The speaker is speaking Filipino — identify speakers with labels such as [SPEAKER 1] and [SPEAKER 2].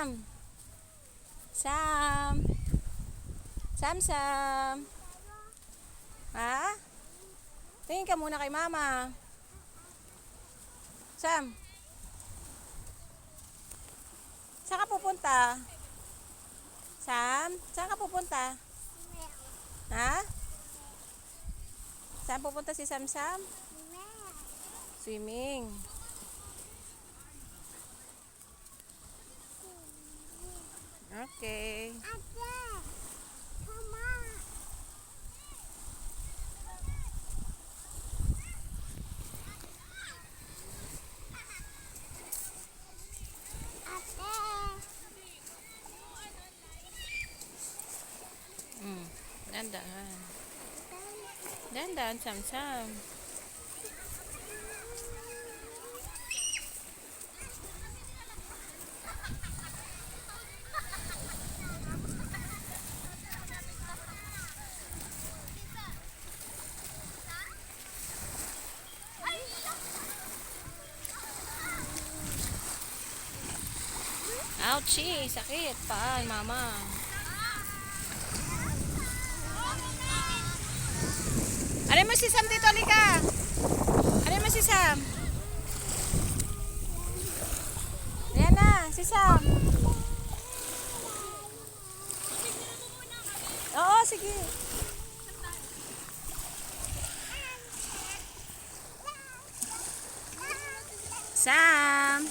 [SPEAKER 1] Sam. Sam. Sam, Sam. Ha? Tingin ka muna kay mama. Sam. Saan ka pupunta? Sam? Saan ka pupunta? Ha? Saan pupunta si Sam Sam? Swimming. Okay. Dandan. Dandan, Sam Sam. Ouchie, sakit. Paan, mama. Ano mo si Sam dito, Lika? Ano mo si Sam? Ayan na, si Sam. Oo, sige. Sam.